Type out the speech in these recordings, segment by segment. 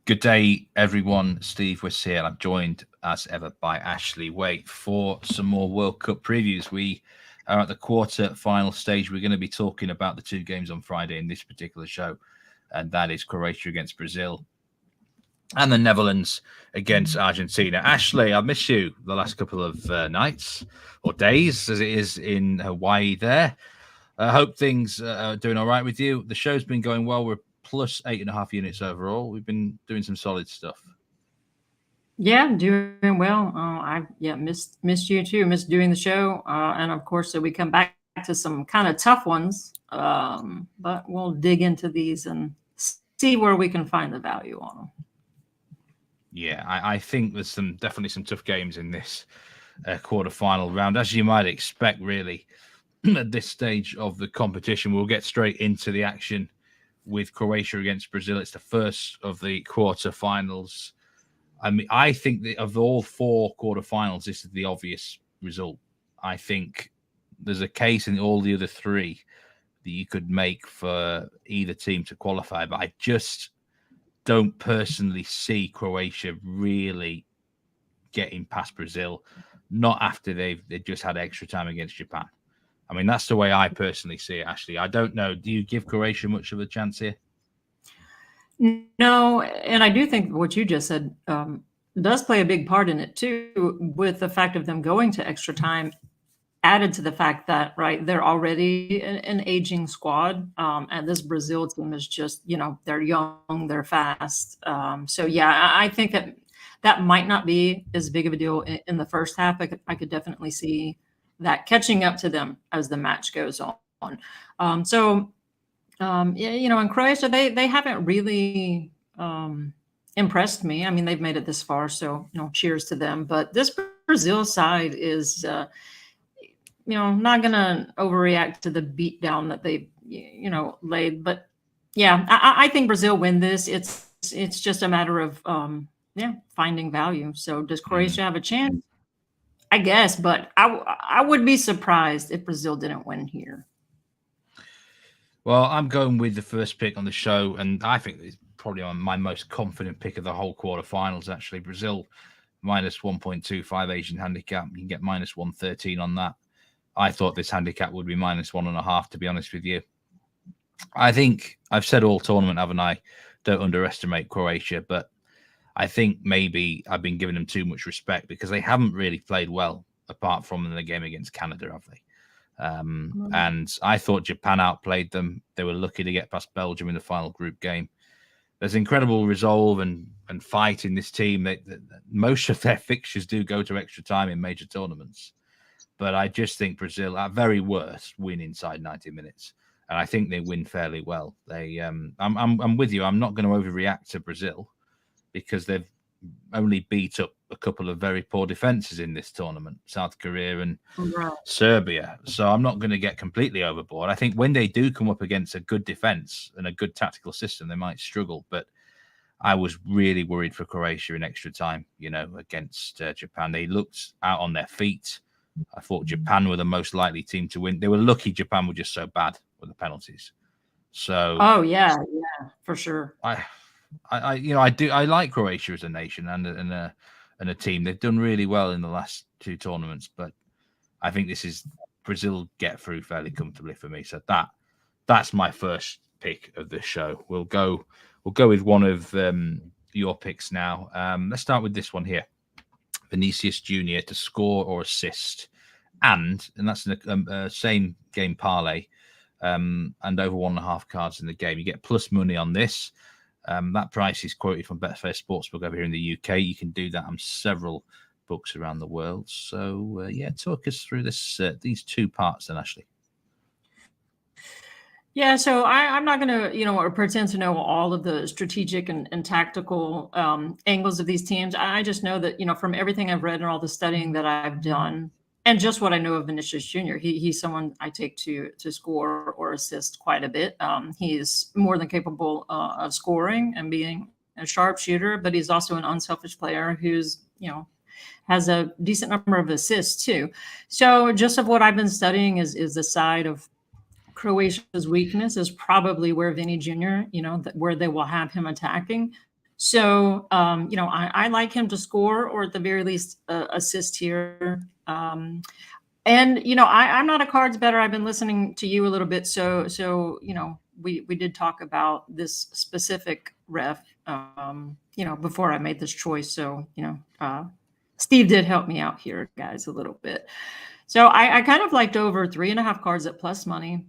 Good day, everyone. Steve Wyss here. I'm joined, as ever, by Ashley Waite for some more World Cup previews. We are at the quarter-final stage. We're going to be talking about the two games on Friday in this particular show, and that is Croatia against Brazil and the Netherlands against Argentina. Ashley, I've missed you the last couple of nights or days, as it is in Hawaii there. I hope things are doing all right with you. The show's been going well. We're plus 8.5 units overall. We've been doing some solid stuff. Yeah, doing well. I've missed you too. Missed doing the show, and of course, so we come back to some kind of tough ones. But we'll dig into these and see where we can find the value on them. Yeah, I think there's definitely some tough games in this quarterfinal round, as you might expect. Really, at this stage of the competition, we'll get straight into the action with Croatia against Brazil. It's the first of the quarterfinals. I mean, I think that of all four quarterfinals, this is the obvious result. I think there's a case in all the other three that you could make for either team to qualify, but I just don't personally see Croatia really getting past Brazil, not after they've just had extra time against Japan. I mean, that's the way I personally see it, Ashley. I don't know. Do you give Croatia much of a chance here? No, and I do think what you just said does play a big part in it too, with the fact of them going to extra time, added to the fact that, right, they're already an aging squad, and this Brazil team is just, they're young, they're fast. So, yeah, I think that might not be as big of a deal in the first half. I could definitely see that catching up to them as the match goes on. In Croatia, they haven't really impressed me. I mean, they've made it this far, so cheers to them. But this Brazil side is, not going to overreact to the beatdown that they, laid. But yeah, I think Brazil win this. It's just a matter of finding value. So does Croatia have a chance? I guess, but I would be surprised if Brazil didn't win here. Well, I'm going with the first pick on the show, and I think it's probably my most confident pick of the whole quarterfinals, actually. Brazil, minus 1.25 Asian handicap. You can get minus 113 on that. I thought this handicap would be minus 1.5, to be honest with you. I think I've said all tournament, haven't I? Don't underestimate Croatia, but I think maybe I've been giving them too much respect because they haven't really played well apart from in the game against Canada, have they? And I thought Japan outplayed them. They were lucky to get past Belgium in the final group game. There's incredible resolve and fight in this team. Most of their fixtures do go to extra time in major tournaments. But I just think Brazil, at very worst, win inside 90 minutes. And I think they win fairly well. I'm with you. I'm not going to overreact to Brazil because they've only beat up a couple of very poor defenses in this tournament, South Korea and Serbia. So I'm not going to get completely overboard. I think when they do come up against a good defense and a good tactical system, they might struggle. But I was really worried for Croatia in extra time, against Japan. They looked out on their feet. I thought Japan were the most likely team to win. They were lucky Japan were just so bad with the penalties. So, yeah, for sure. I like Croatia as a nation and a team. They've done really well in the last two tournaments, but I think this is Brazil get through fairly comfortably for me. So that's my first pick of the show. We'll go with one of your picks now. Let's start with this one here. Vinicius Jr. to score or assist, and that's the same game parlay, and over 1.5 cards in the game. You get plus money on this. That price is quoted from Betfair Sportsbook over here in the UK. You can do that on several books around the world. So, talk us through these two parts then, Ashley. Yeah, so I'm not going to, pretend to know all of the strategic and tactical angles of these teams. I just know that, from everything I've read and all the studying that I've done, and just what I know of Vinicius Jr., he's someone I take to score or assist quite a bit. He's more than capable of scoring and being a sharpshooter, but he's also an unselfish player who's, has a decent number of assists too. So just of what I've been studying is the side of Croatia's weakness is probably where Vinny Jr., where they will have him attacking. So, I like him to score or at the very least assist here. And I'm not a cards better. I've been listening to you a little bit, so we did talk about this specific ref, before I made this choice. So Steve did help me out here, guys, a little bit. So I kind of liked over 3.5 cards at plus money,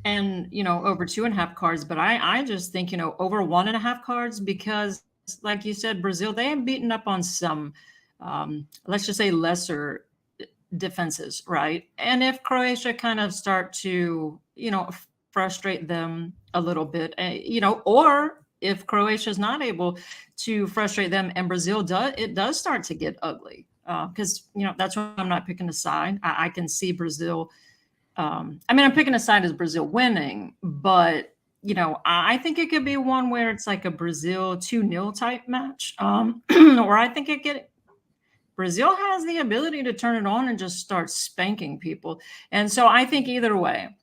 and over 2.5 cards. But I just think over 1.5 cards because, like you said, Brazil, they have beaten up on some, let's just say, lesser defenses, right? And if Croatia kind of start to, frustrate them a little bit, or if Croatia is not able to frustrate them and Brazil does start to get ugly. Because, that's why I'm not picking a side. I can see Brazil. I'm picking a side as Brazil winning, but, I think it could be one where it's like a Brazil 2-0 type match. Or I think Brazil has the ability to turn it on and just start spanking people. And so I think either way,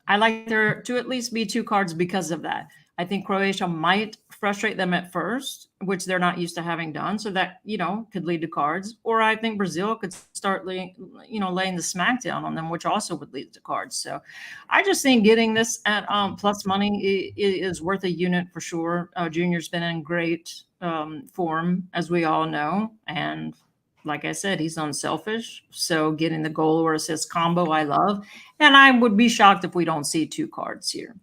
I like there to at least be 2 cards because of that. I think Croatia might frustrate them at first, which they're not used to having done. So that, could lead to cards. Or I think Brazil could start laying the smackdown on them, which also would lead to cards. So I just think getting this at plus money is worth a unit for sure. Junior's been in great form, as we all know. And like I said, he's unselfish. So getting the goal or assist combo, I love. And I would be shocked if we don't see 2 cards here.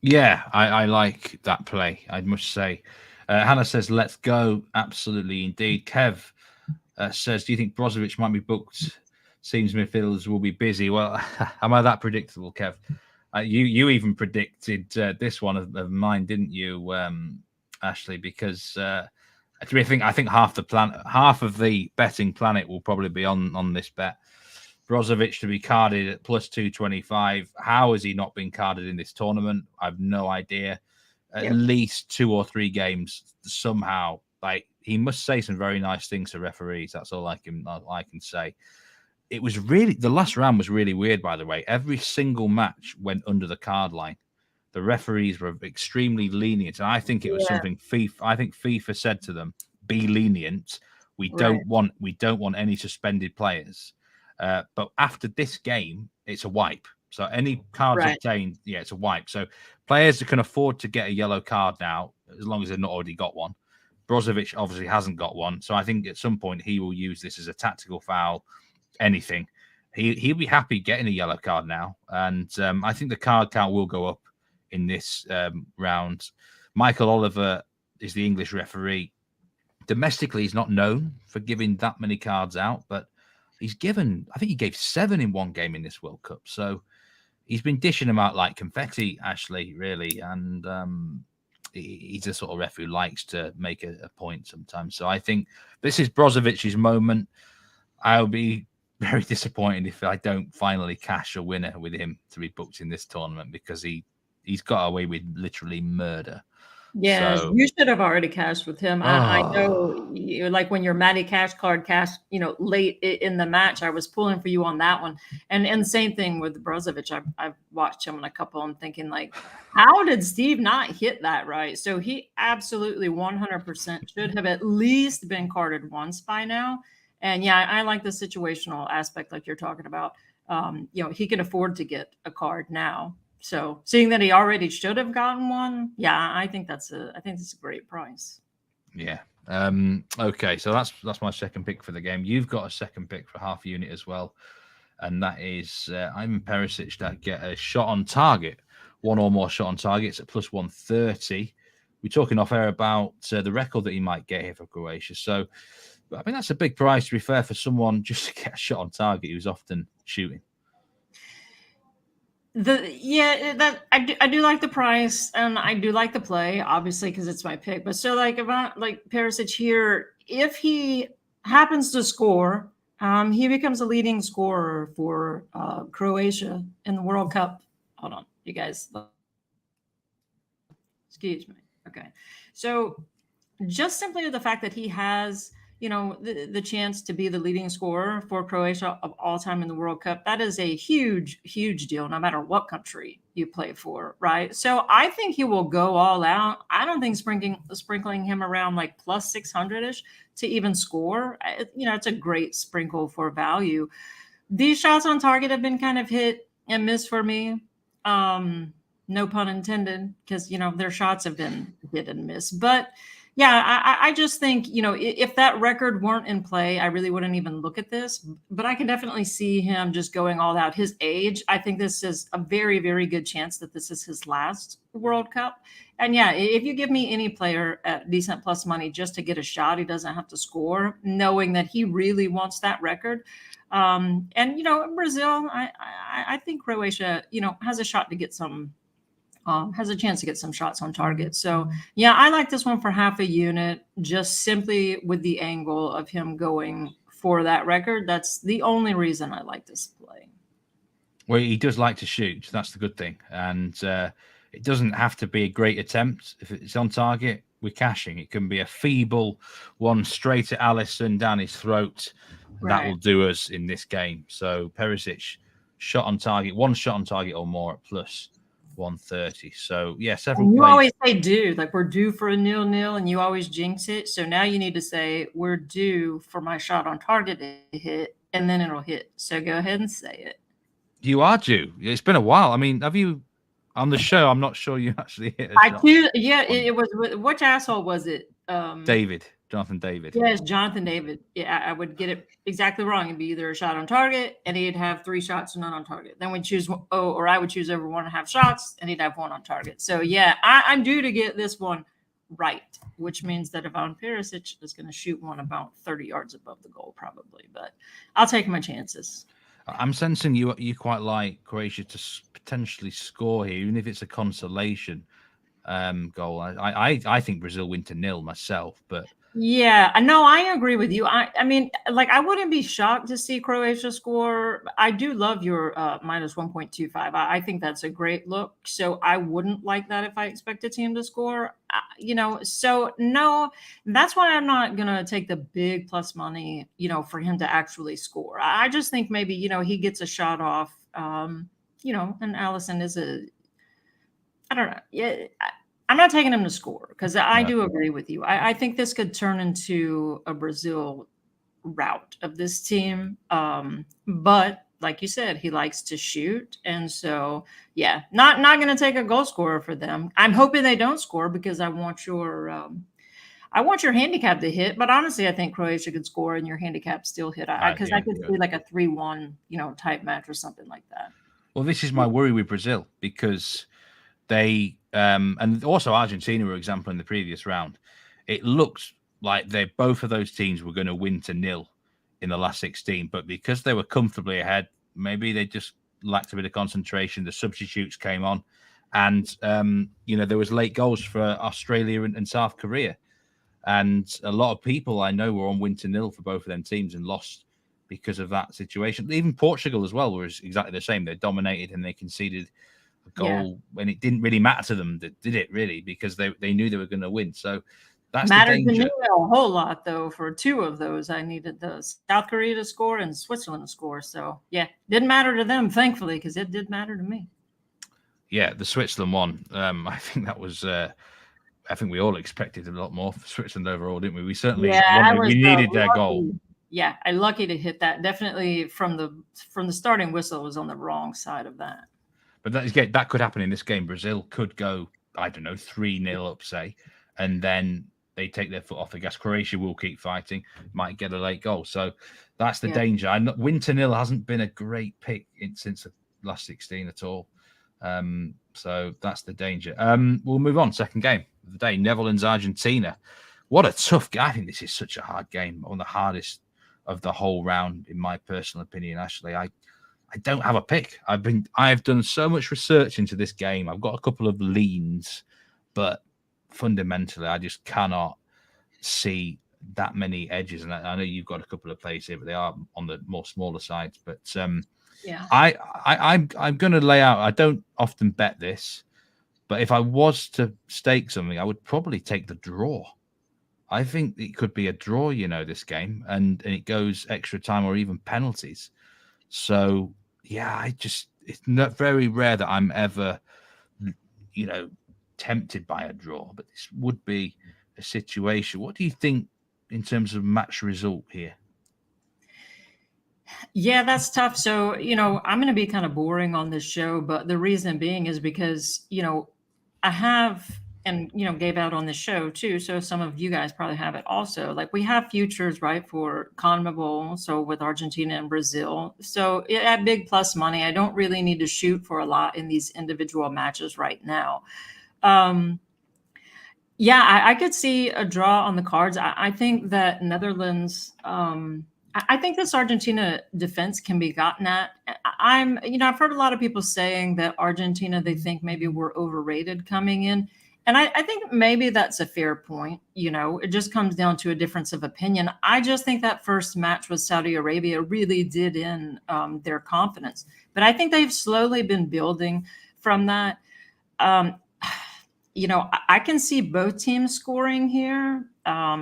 Yeah, I like that play, I must say. Hannah says, let's go. Absolutely, indeed. Kev says, do you think Brozovic might be booked? Seems midfielders will be busy. Well, am I that predictable, Kev? You even predicted this one of mine, didn't you, Ashley? Because I think half of the betting planet will probably be on this bet. Brozovic to be carded at plus 225. How has he not been carded in this tournament? I've no idea. At least 2 or 3 games somehow. Like, he must say some very nice things to referees. That's all I can say. It was really, the last round was really weird, by the way. Every single match went under the card line. The referees were extremely lenient, and I think it was something FIFA. I think FIFA said to them, "Be lenient. We don't want any suspended players." But after this game, it's a wipe. So any cards obtained, it's a wipe. So players can afford to get a yellow card now, as long as they've not already got one. Brozovic obviously hasn't got one, so I think at some point he will use this as a tactical foul. Anything, he'll be happy getting a yellow card now, and I think the card count will go up in this round. Michael Oliver is the English referee. Domestically, he's not known for giving that many cards out, but I think he gave 7 in one game in this World Cup. So he's been dishing them out like confetti, Ashley, really. And he's a sort of ref who likes to make a point sometimes. So I think this is Brozovic's moment. I'll be very disappointed if I don't finally cash a winner with him to be booked in this tournament, because he's got away with literally murder. Yeah, So, you should have already cashed with him. I know, like when your Matty Cash card cashed, late in the match, I was pulling for you on that one. And same thing with Brozovic. I've watched him in a couple. I'm thinking, like, how did Steve not hit that right? So he absolutely 100% should have at least been carded once by now. And yeah, I like the situational aspect, like you're talking about. He can afford to get a card now. So seeing that he already should have gotten one, I think that's a great price. Yeah. Okay, so that's my second pick for the game. You've got a second pick for half unit as well, and that is Ivan Perisic that get a shot on target, 1 or more shot on targets at plus 130. We're talking off air about the record that he might get here for Croatia. So, I mean, that's a big price, to be fair, for someone just to get a shot on target who's often shooting. I do like the price, and I do like the play, obviously, because it's my pick. But so, like, if I like Perisic here, if he happens to score, he becomes a leading scorer for Croatia in the World Cup. Hold on, you guys. Excuse me. Okay, so just simply the fact that he has, the chance to be the leading scorer for Croatia of all time in the World Cup. That is a huge, huge deal, no matter what country you play for, right? So I think he will go all out. I don't think sprinkling him around like plus 600-ish to even score, it's a great sprinkle for value. These shots on target have been kind of hit and miss for me. No pun intended, because their shots have been hit and miss. But yeah, I just think, if that record weren't in play, I really wouldn't even look at this. But I can definitely see him just going all out. His age, I think this is a very, very good chance that this is his last World Cup. And yeah, if you give me any player at decent plus money just to get a shot, he doesn't have to score, knowing that he really wants that record. And Brazil, I think Croatia, has a shot to get some. Has a chance to get some shots on target. So yeah, I like this one for half a unit, just simply with the angle of him going for that record. That's the only reason I like this play. Well, he does like to shoot. That's the good thing. And it doesn't have to be a great attempt. If it's on target, we're cashing. It can be a feeble one straight at Alisson down his throat. Right. That will do us in this game. So Perisic, shot on target, one shot on target or more at plus 130. So yeah, several you plays. always say due, like we're due for a 0-0, and you always jinx it. So now you need to say we're due for my shot on target to hit, and then it'll hit. So go ahead and say it. You are due. It's been a while. I mean, have you on the show? I'm not sure you actually hit. It was. Which asshole was it? Jonathan David. Yes, Jonathan David. Yeah, I would get it exactly wrong. It'd be either a shot on target, and he'd have 3 shots, none on target. Then we'd choose, or I would choose over 1.5 shots, and he'd have 1 on target. So yeah, I'm due to get this one right, which means that Ivan Perisic is going to shoot one about 30 yards above the goal, probably. But I'll take my chances. I'm sensing you quite like Croatia to potentially score here, even if it's a consolation goal. I think Brazil win to 0 myself, but yeah, no, I agree with you. I mean, like, I wouldn't be shocked to see Croatia score. I do love your minus 1.25. I think that's a great look. So I wouldn't like that if I expect a team to score. So no, that's why I'm not gonna take the big plus money, for him to actually score. I just think maybe he gets a shot off. And Alisson is I don't know. Yeah. I'm not taking him to score because I do agree with you. I think this could turn into a Brazil rout of this team. But like you said, he likes to shoot. And so, yeah, not going to take a goal scorer for them. I'm hoping they don't score because I want your handicap to hit. But honestly, I think Croatia could score and your handicap still hit. Because I could see like a 3-1, type match or something like that. Well, this is my worry with Brazil because they and also Argentina were example in the previous round. It looked like both of those teams were going to win to 0 in the last 16, but because they were comfortably ahead, maybe they just lacked a bit of concentration. The substitutes came on, and there was late goals for Australia and South Korea, and a lot of people I know were on win to 0 for both of them teams and lost because of that situation. Even Portugal as well was exactly the same. They dominated and they conceded a goal when it didn't really matter to them, did it really? Because they knew they were going to win. So that's mattered the danger. To me a whole lot, though. For 2 of those, I needed the South Korea to score and Switzerland to score. So yeah, didn't matter to them, thankfully, because it did matter to me. Yeah, the Switzerland one. I think that was. I think we all expected a lot more for Switzerland overall, didn't we? We certainly we needed their goal. Yeah, I'm lucky to hit that. Definitely from the starting whistle, was on the wrong side of that. But that could happen in this game. Brazil could go, I don't know, 3-0 up, say, and then they take their foot off the gas. Croatia will keep fighting, might get a late goal. So that's the danger. Win to 0 hasn't been a great pick since the last 16 at all. So that's the danger. We'll move on. Second game of the day, Netherlands, Argentina. What a tough game. I think this is such a hard game, one of the hardest of the whole round, in my personal opinion. Actually, I don't have a pick. I've done so much research into this game. I've got a couple of leans, but fundamentally, I just cannot see that many edges. And I know you've got a couple of plays here, but they are on the more smaller sides. But yeah, I'm going to lay out. I don't often bet this, but if I was to stake something, I would probably take the draw. I think it could be a draw, this game, and it goes extra time or even penalties. So, yeah, it's not very rare that I'm ever, tempted by a draw, but this would be a situation. What do you think in terms of match result here? Yeah, that's tough. So, I'm going to be kind of boring on this show, but the reason being is because, I have, and, gave out on this show too. So some of you guys probably have it also. Like we have futures, right, for CONMEBOL. So with Argentina and Brazil. So at big plus money, I don't really need to shoot for a lot in these individual matches right now. Yeah, I could see a draw on the cards. I think that Netherlands, I think this Argentina defense can be gotten at. I've heard a lot of people saying that Argentina, they think maybe we're overrated coming in. And I think maybe that's a fair point. It just comes down to a difference of opinion. I just think that first match with Saudi Arabia really did in their confidence. But I think they've slowly been building from that. I can see both teams scoring here.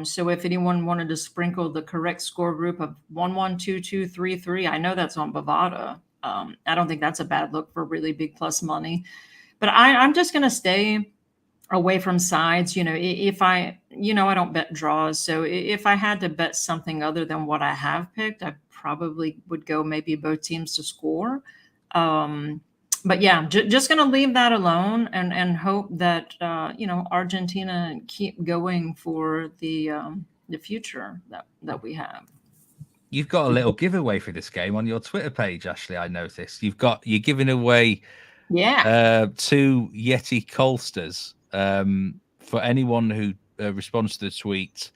So if anyone wanted to sprinkle the correct score group of 1-1, 2-2, 3-3, I know that's on Bovada. I don't think that's a bad look for really big plus money. But I'm just going to stay away from sides. If I don't bet draws. So if I had to bet something other than what I have picked, I probably would go maybe both teams to score. But yeah, just going to leave that alone and hope that Argentina keep going for the future that we have. You've got a little giveaway for this game on your Twitter page, Ashley. I noticed you're giving away 2 Yeti Colsters for anyone who responds to the tweet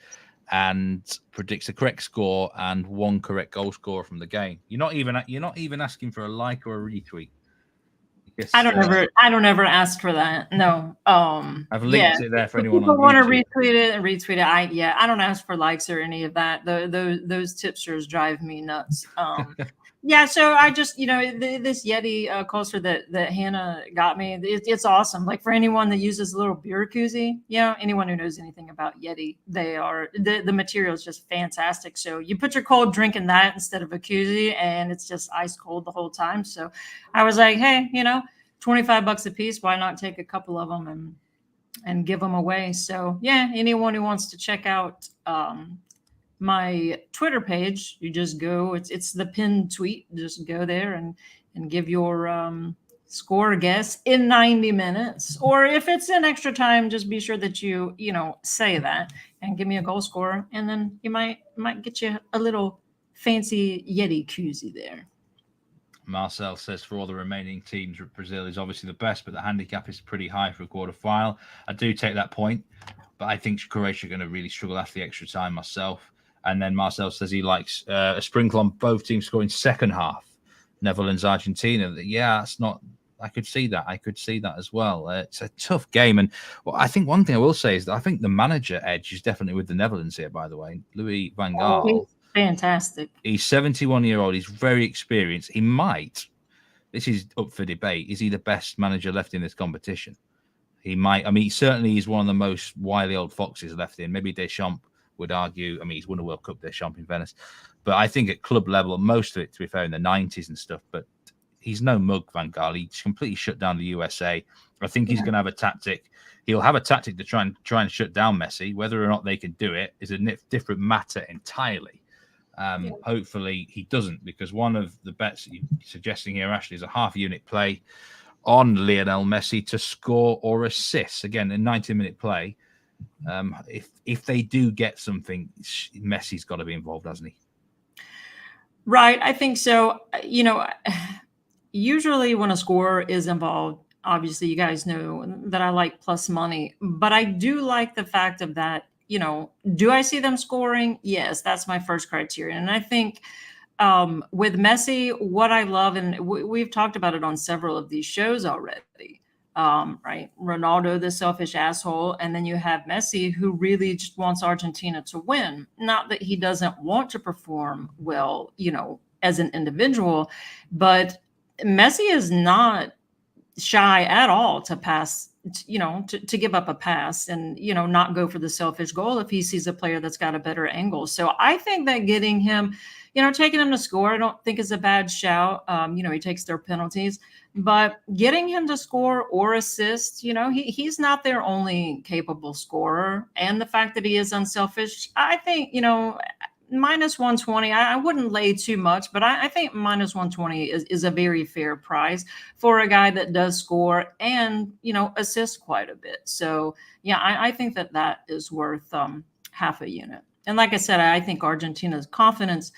and predicts the correct score and 1 correct goal scorer from the game. You're not even asking for a like or a retweet. Yes, I don't ever ask for that. No. I've linked it there for anyone. People want to retweet it. I don't ask for likes or any of that. Those tipsters drive me nuts. Yeah. So I just, this Yeti coaster that Hannah got me, it's awesome. Like for anyone that uses a little beer koozie, anyone who knows anything about Yeti, the material is just fantastic. So you put your cold drink in that instead of a koozie, and it's just ice cold the whole time. So I was like, hey, $25 a piece. Why not take a couple of them and give them away? So yeah, anyone who wants to check out my Twitter page, you just go. It's the pinned tweet. Just go there and give your score guess in 90 minutes. Or if it's in extra time, just be sure that you say that and give me a goal scorer, and then you might get you a little fancy Yeti koozie there. Marcel says for all the remaining teams, Brazil is obviously the best, but the handicap is pretty high for a quarterfinal. I do take that point, but I think Croatia are going to really struggle after the extra time myself. And then Marcel says he likes a sprinkle on both teams scoring second half. Netherlands, Argentina. Yeah, that's not. I could see that. As well. It's a tough game, and I think one thing I will say is that I think the manager edge is definitely with the Netherlands here. By the way, Louis van Gaal. He's fantastic. He's 71-year-old. He's very experienced. He might. This is up for debate. Is he the best manager left in this competition? He might. I mean, certainly he's one of the most wily old foxes left in. Maybe Deschamps would argue. I mean, he's won a World Cup, Deschamps in Venice, but I think at club level, most of it, to be fair, in the 90s and stuff. But he's no mug, Van Gaal. He's completely shut down the USA. I think he's going to have a tactic. He'll have a tactic to try and shut down Messi. Whether or not they can do it is a different matter entirely. Hopefully he doesn't, because one of the bets you're suggesting here, Ashley, is a half-unit play on Lionel Messi to score or assist. Again, a 90-minute play. If they do get something, Messi's got to be involved, hasn't he? Right, I think so. Usually when a scorer is involved, obviously you guys know that I like plus money, but I do like the fact of that. Do I see them scoring? Yes, that's my first criterion. And I think with Messi, what I love, and we've talked about it on several of these shows already. Right, Ronaldo, the selfish asshole, and then you have Messi, who really just wants Argentina to win. Not that he doesn't want to perform well, as an individual, but Messi is not shy at all to pass to give up a pass and, not go for the selfish goal if he sees a player that's got a better angle. So I think that getting him, taking him to score, I don't think is a bad shout. He takes their penalties, but getting him to score or assist, he's not their only capable scorer. And the fact that he is unselfish, I think, minus 120, I wouldn't lay too much, but I think minus 120 is a very fair price for a guy that does score and, assist quite a bit. So, yeah, I think that is worth half a unit. And like I said, I think Argentina's confidence,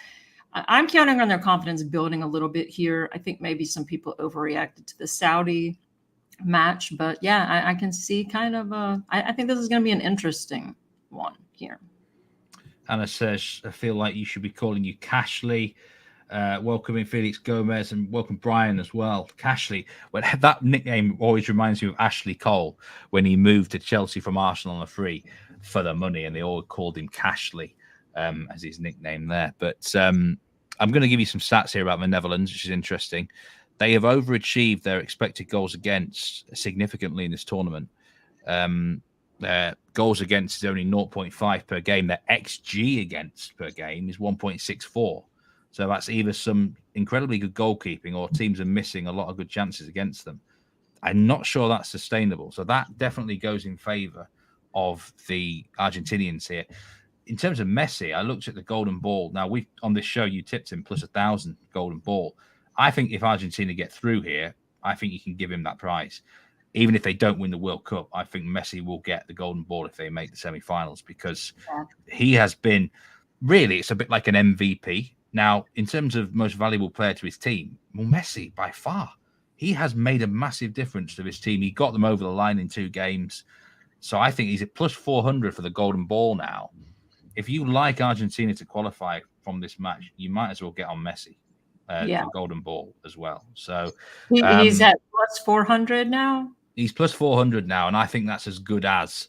I'm counting on their confidence building a little bit here. I think maybe some people overreacted to the Saudi match, but yeah, I can see kind of, I think this is going to be an interesting one here. Anna says, I feel like you should be calling you Cashley. Welcoming Felix Gomez and welcome Brian as well. Cashley, well, that nickname always reminds me of Ashley Cole when he moved to Chelsea from Arsenal on a free for the money, and they all called him Cashley as his nickname there. But I'm going to give you some stats here about the Netherlands, which is interesting. They have overachieved their expected goals against significantly in this tournament. Their goals against is only 0.5 per game. Their XG against per game is 1.64. So that's either some incredibly good goalkeeping or teams are missing a lot of good chances against them. I'm not sure that's sustainable. So that definitely goes in favour of the Argentinians here. In terms of Messi, I looked at the golden ball. Now, on this show, you tipped him plus 1,000 golden ball. I think if Argentina get through here, I think you can give him that prize. Even if they don't win the World Cup, I think Messi will get the golden ball if they make the semi-finals because he has been really, it's a bit like an MVP. Now, in terms of most valuable player to his team, well, Messi, by far, he has made a massive difference to his team. He got them over the line in 2 games. So I think he's at plus 400 for the golden ball now. If you like Argentina to qualify from this match, you might as well get on Messi for golden ball as well. So he's at plus 400 now. He's plus 400 now, and I think that's as good as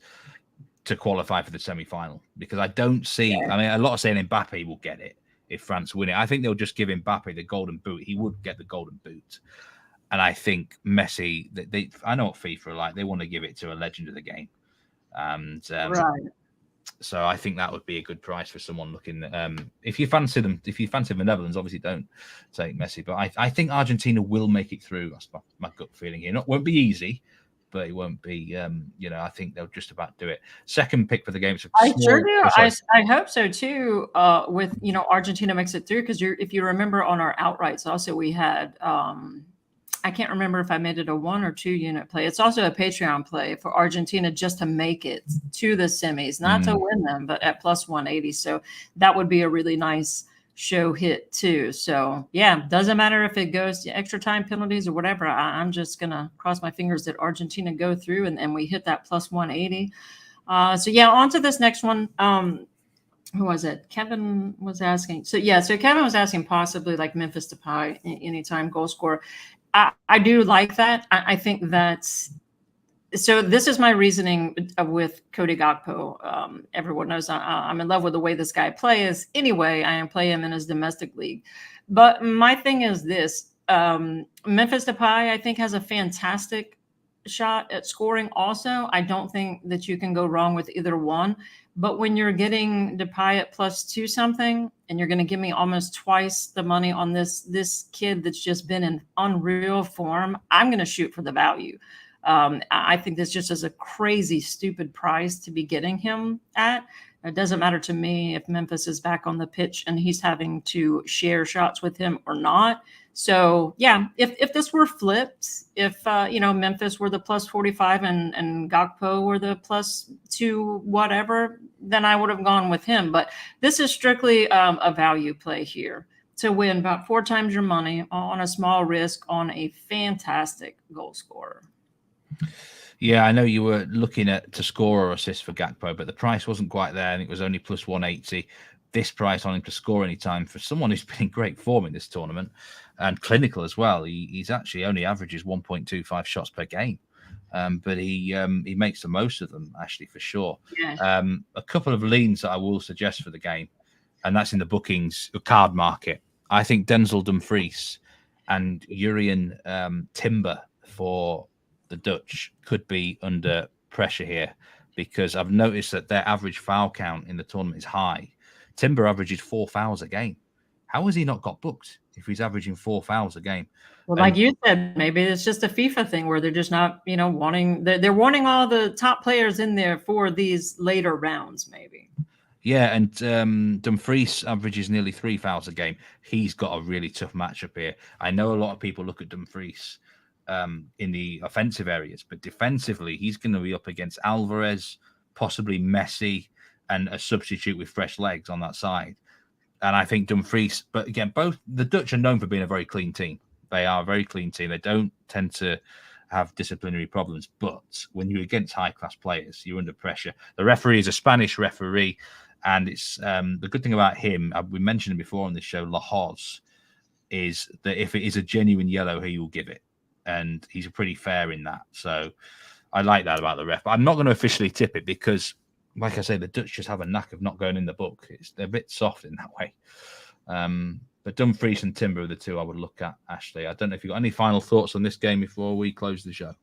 to qualify for the semi-final because I don't see. Yeah. I mean, a lot of saying Mbappe will get it if France win it. I think they'll just give Mbappe the golden boot. He would get the golden boot, and I think Messi. I know what FIFA are like. They want to give it to a legend of the game, and right. So I think that would be a good price for someone looking. If you fancy them, if you fancy the Netherlands, obviously don't take Messi. But I think Argentina will make it through. That's my gut feeling here. It won't be easy, but it won't be. I think they'll just about do it. Second pick for the game. I sure do. I hope so too. With Argentina makes it through because if you remember on our outrights, also we had. I can't remember if I made it a 1 or 2 unit play. It's also a Patreon play for Argentina just to make it to the semis, not to win them, but at plus 180. So that would be a really nice show hit too. So yeah, doesn't matter if it goes to extra time penalties or whatever. I'm just going to cross my fingers that Argentina go through and we hit that plus 180. So yeah, on to this next one. Who was it? Kevin was asking. So Kevin was asking possibly like Memphis Depay anytime goal scorer. I do like that. I think that's so. This is my reasoning with Cody Gakpo. Everyone knows I'm in love with the way this guy plays. Anyway, I play him in his domestic league. But my thing is this: Memphis Depay, I think, has a fantastic shot at scoring. Also, I don't think that you can go wrong with either one. But when you're getting Depay at plus 2 something, and you're going to give me almost twice the money on this kid that's just been in unreal form, I'm going to shoot for the value. I think this just is a crazy, stupid price to be getting him at. It doesn't matter to me if Memphis is back on the pitch and he's having to share shots with him or not. So yeah, if this were flipped, if Memphis were the plus 45 and Gakpo were the plus 2 whatever, then I would have gone with him. But this is strictly a value play here to win about 4 times your money on a small risk on a fantastic goal scorer. Yeah, I know you were looking at to score or assist for Gakpo, but the price wasn't quite there, and it was only plus 180. This price on him to score any time for someone who's been in great form in this tournament and clinical as well. He's actually only averages 1.25 shots per game, but he makes the most of them, actually, for sure. Yeah. A couple of leans that I will suggest for the game, and that's in the bookings card market. I think Denzel Dumfries and Urian Timber for the Dutch could be under pressure here, because I've noticed that their average foul count in the tournament is high. Timber averages 4 fouls a game. How has he not got booked if he's averaging 4 fouls a game? Well, like you said, maybe it's just a FIFA thing where they're just not, wanting, they're wanting all the top players in there for these later rounds, maybe. Yeah, and Dumfries averages nearly 3 fouls a game. He's got a really tough matchup here. I know a lot of people look at Dumfries in the offensive areas, but defensively, he's going to be up against Alvarez, possibly Messi, and a substitute with fresh legs on that side. And I think Dumfries, but again, both the Dutch are known for being a very clean team. They are a very clean team. They don't tend to have disciplinary problems. But when you're against high-class players, you're under pressure. The referee is a Spanish referee, and it's the good thing about him, we mentioned it before on this show, Lahoz, is that if it is a genuine yellow, he will give it. And he's pretty fair in that. So I like that about the ref. But I'm not going to officially tip it because, like I say, the Dutch just have a knack of not going in the book. They're a bit soft in that way. But Dumfries and Timber are the two I would look at, Ashley. I don't know if you've got any final thoughts on this game before we close the show.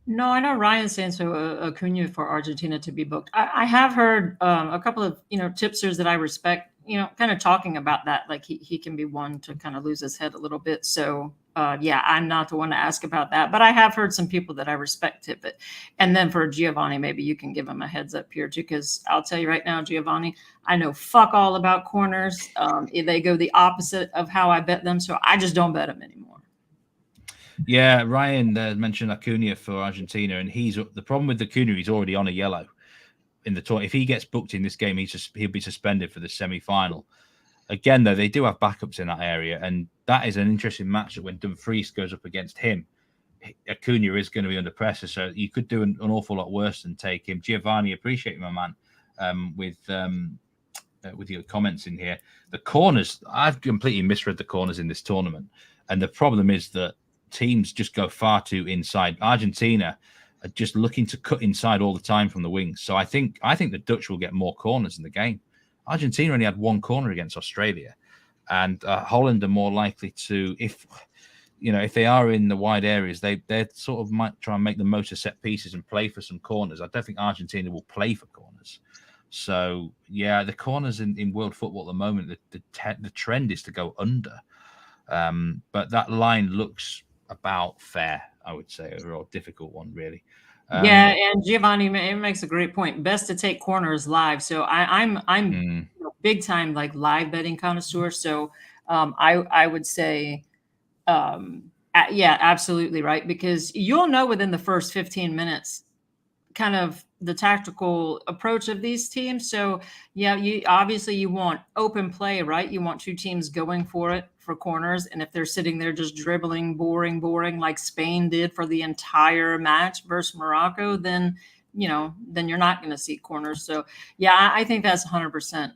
No, I know Ryan's saying so Acuna for Argentina to be booked. I have heard a couple of, tipsters that I respect, kind of talking about that. Like he can be one to kind of lose his head a little bit. So, yeah, I'm not the one to ask about that. But I have heard some people that I respect tip it. And then for Giovanni, maybe you can give him a heads up here too, because I'll tell you right now, Giovanni, I know fuck all about corners. They go the opposite of how I bet them. So I just don't bet them anymore. Yeah, Ryan mentioned Acuna for Argentina, and the problem with Acuna, he's already on a yellow in the tournament. If he gets booked in this game, he'll be suspended for the semi-final. Again, though, they do have backups in that area, and that is an interesting matchup when Dumfries goes up against him. Acuna is going to be under pressure, so you could do an awful lot worse than take him. Giovanni, appreciate you, my man, with your comments in here. The corners, I've completely misread the corners in this tournament, and the problem is that teams just go far too inside. Argentina are just looking to cut inside all the time from the wings. So I think the Dutch will get more corners in the game. Argentina only had 1 corner against Australia, and Holland are more likely to, if they are in the wide areas, they sort of might try and make the most of set pieces and play for some corners. I don't think Argentina will play for corners. So yeah, the corners in world football at the moment, the trend is to go under. But that line looks about fair, I would say, or a difficult one, really. Yeah, and Giovanni makes a great point. Best to take corners live. So I'm big time like live betting connoisseur. So I would say, yeah, absolutely right, because you'll know within the first 15 minutes kind of the tactical approach of these teams. So yeah, you want open play, right? You want 2 teams going for it for corners. And if they're sitting there just dribbling, boring, like Spain did for the entire match versus Morocco, then you're not going to see corners. So yeah, I think that's 100%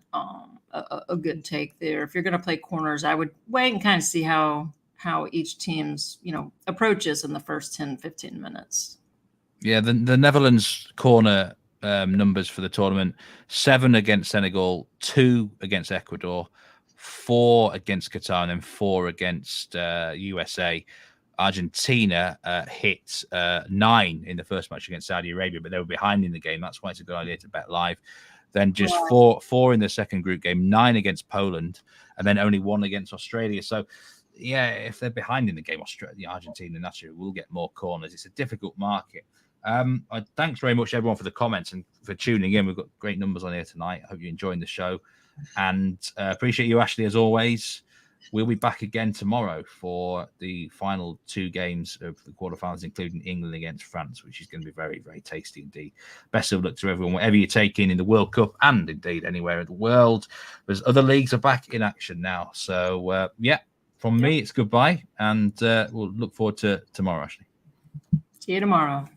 a good take there. If you're going to play corners, I would wait and kind of see how each team's, approaches in the first 10, 15 minutes. Yeah, the Netherlands corner numbers for the tournament: 7 against Senegal, 2 against Ecuador, 4 against Qatar, and then 4 against USA. Argentina hit 9 in the first match against Saudi Arabia, but they were behind in the game. That's why it's a good idea to bet live. Then just 4 in the second group game, 9 against Poland, and then only 1 against Australia. So yeah, if they're behind in the game, Argentina naturally will get more corners. It's a difficult market. Thanks very much, everyone, for the comments and for tuning in. We've got great numbers on here tonight. I hope you're enjoying the show, and appreciate you, Ashley, as always. We'll be back again tomorrow for the final 2 games of the quarterfinals, including England against France, which is going to be very, very tasty indeed. Best of luck to everyone, whatever you're taking in the World Cup and indeed anywhere in the world. There's other leagues are back in action now. So, yeah, from me, it's goodbye, and we'll look forward to tomorrow, Ashley. See you tomorrow.